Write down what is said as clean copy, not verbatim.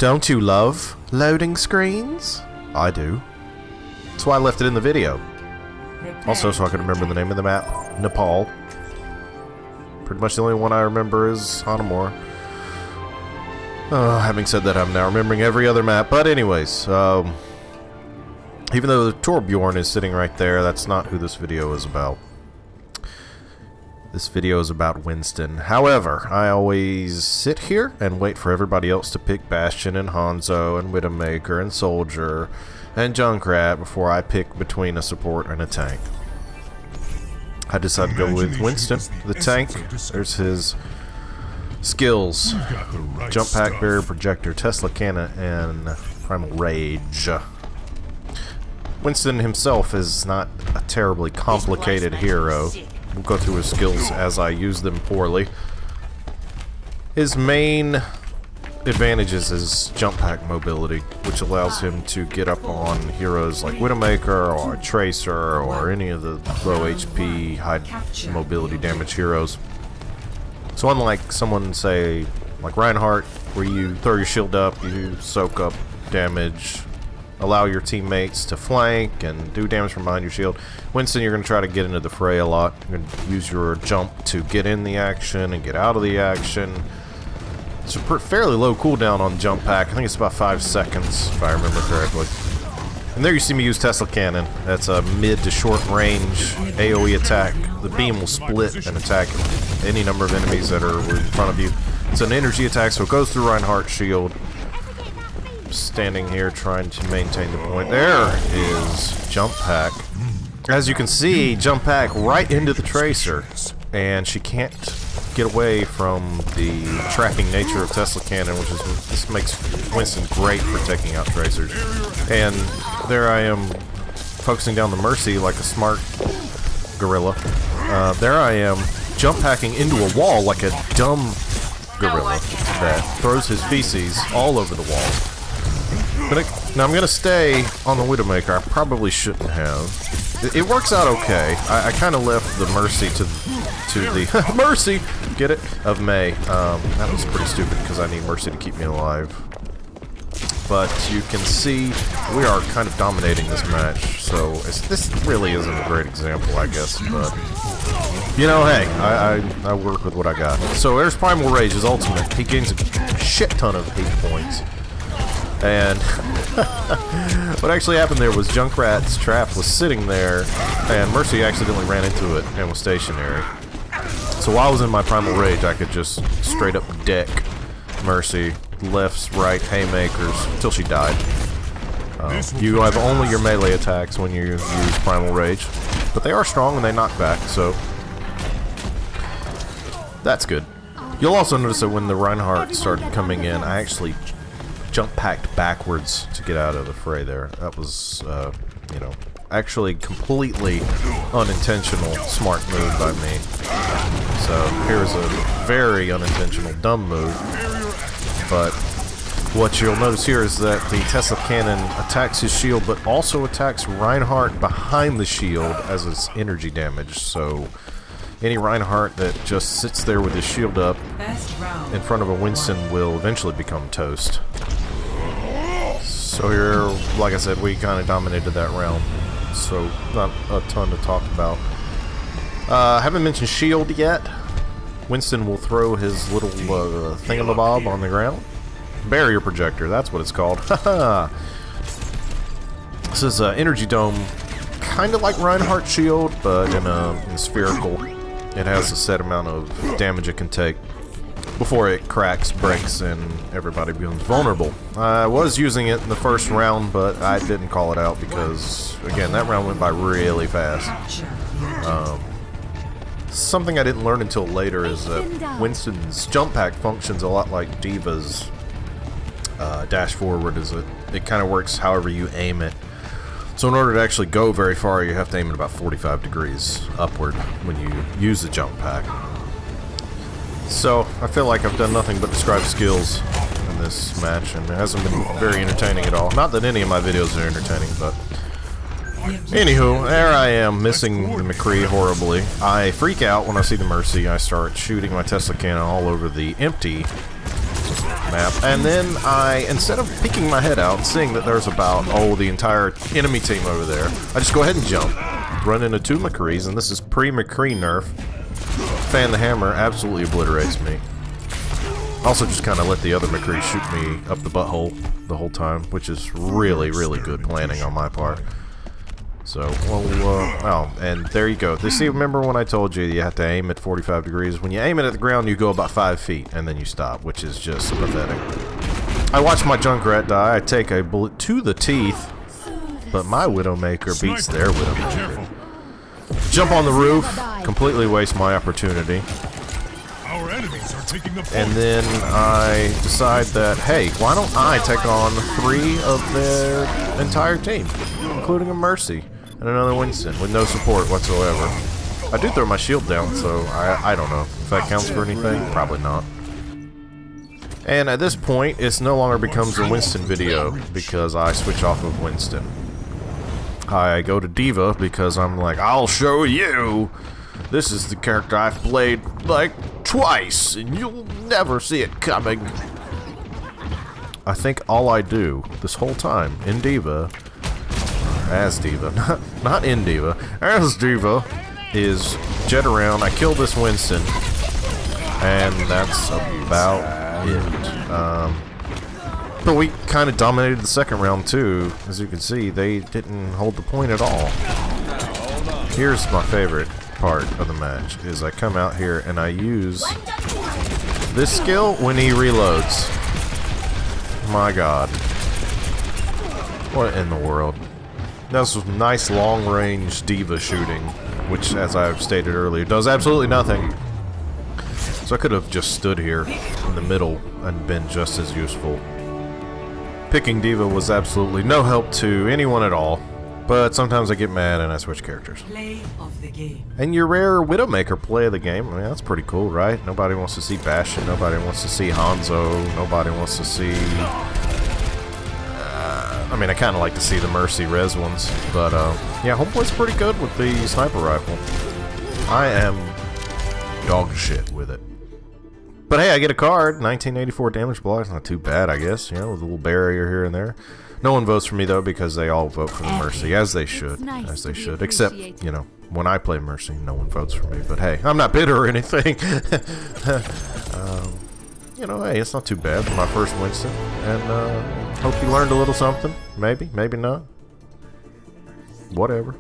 Don't you love loading screens? I do. That's why I left it in the video. Also, so I can remember the name of the map, Nepal. Pretty much the only one I remember is Hanamura. Having said that, I'm now remembering every other map. But anyways, even though Torbjorn is sitting right there, that's not who this video is about. This video is about Winston. However, I always sit here and wait for everybody else to pick Bastion and Hanzo and Widowmaker and Soldier and Junkrat before I pick between a support and a tank. I decided to go with Winston, the tank. There's his skills. Jump Pack, Barrier Projector, Tesla Cannon, and Primal Rage. Winston himself is not a terribly complicated hero. We'll go through his skills as I use them poorly. His main advantages is jump pack mobility, which allows him to get up on heroes like Widowmaker or Tracer or any of the low HP, high mobility damage heroes. So unlike someone, say, like Reinhardt, where you throw your shield up, you soak up damage, allow your teammates to flank and do damage from behind your shield. Winston, you're going to try to get into the fray a lot. You're going to use your jump to get in the action and get out of the action. It's a fairly low cooldown on jump pack. I think it's about 5 seconds, if I remember correctly. And there you see me use Tesla Cannon. That's a mid to short range AoE attack. The beam will split and attack any number of enemies that are in front of you. It's an energy attack, so it goes through Reinhardt's shield. Standing here trying to maintain the point. There is jump pack. As you can see, jump pack right into the Tracer, and she can't get away from the tracking nature of Tesla Cannon, which is this makes Winston great for taking out Tracers. And there I am focusing down the Mercy like a smart gorilla. There I am jump packing into a wall like a dumb gorilla that throws his feces all over the wall. But now I'm going to stay on the Widowmaker. I probably shouldn't have. It works out okay. I kind of left the Mercy to the Mercy, get it, of May. That was pretty stupid because I need Mercy to keep me alive. But you can see we are kind of dominating this match. So this really isn't a great example, I guess. But you know, hey, I work with what I got. So there's Primal Rage, his ultimate. He gains a shit ton of hit points. And what actually happened there was Junkrat's trap was sitting there, and Mercy accidentally ran into it and was stationary. So while I was in my Primal Rage, I could just straight up deck Mercy, lefts, right, haymakers, until she died. You have only your melee attacks when you use Primal Rage, but they are strong and they knock back, so that's good. You'll also notice that when the Reinhardt started coming in, I actually jump packed backwards to get out of the fray there. That was, you know, actually completely unintentional smart move by me. So here's a very unintentional dumb move. But what you'll notice here is that the Tesla Cannon attacks his shield, but also attacks Reinhardt behind the shield as its energy damage. So any Reinhardt that just sits there with his shield up in front of a Winston will eventually become toast. So here, like I said, we kind of dominated that round, so not a ton to talk about. I haven't mentioned shield yet. Winston will throw his little thingamabob on the ground. Barrier Projector, that's what it's called. This is an energy dome, kind of like Reinhardt's shield, but in spherical. It has a set amount of damage it can take before it cracks, breaks, and everybody becomes vulnerable. I was using it in the first round, but I didn't call it out because, again, that round went by really fast. Something I didn't learn until later is that Winston's jump pack functions a lot like D.Va's dash forward. It kind of works however you aim it. So in order to actually go very far, you have to aim at about 45 degrees upward when you use the jump pack. So I feel like I've done nothing but describe skills in this match, and it hasn't been very entertaining at all. Not that any of my videos are entertaining, but anywho, there I am, missing the McCree horribly. I freak out when I see the Mercy. I start shooting my Tesla Cannon all over the empty map. And then I, instead of peeking my head out and seeing that there's about, the entire enemy team over there, I just go ahead and jump. Run into 2 McCrees, and this is pre-McCree nerf. Fan the Hammer absolutely obliterates me. Also just kind of let the other McCree shoot me up the butthole the whole time, which is really, really good planning on my part. So, well, and there you go. See, remember when I told you you have to aim at 45 degrees? When you aim it at the ground, you go about 5 feet, and then you stop, which is just pathetic. I watched my Junkrat die. I take a bullet to the teeth, but my Widowmaker beats their Widowmaker. Jump on the roof, completely waste my opportunity. And then I decide that, hey, why don't I take on 3 of their entire team, including a Mercy and another Winston with no support whatsoever. I do throw my shield down, so I don't know if that counts for anything. Probably not. And at this point, it no longer becomes a Winston video because I switch off of Winston. I go to Diva because I'm like, I'll show you! This is the character I've played, like, twice, and you'll never see it coming. I think all I do this whole time in Diva, or as Diva, not in Diva, as Diva, is jet around. I kill this Winston, and that's about it. But we kind of dominated the second round too. As you can see, they didn't hold the point at all. Here's my favorite part of the match, is I come out here and I use this skill when he reloads. My god. What in the world? That's some nice long-range Diva shooting, which, as I've stated earlier, does absolutely nothing. So I could have just stood here in the middle and been just as useful. Picking Diva was absolutely no help to anyone at all, but sometimes I get mad and I switch characters. Play of the game. And your rare Widowmaker play of the game, I mean, that's pretty cool, right? Nobody wants to see Bastion, nobody wants to see Hanzo, nobody wants to see... I mean, I kind of like to see the Mercy res ones, but yeah, Homeboy's pretty good with the sniper rifle. I am dog shit with it. But hey, I get a card, 1984 damage block. It's not too bad, I guess, you know, with a little barrier here and there. No one votes for me, though, because they all vote for the Mercy, as they should, Except, you know, when I play Mercy, no one votes for me. But hey, I'm not bitter or anything. You know, hey, it's not too bad for my first Winston. And hope you learned a little something. Maybe, maybe not. Whatever.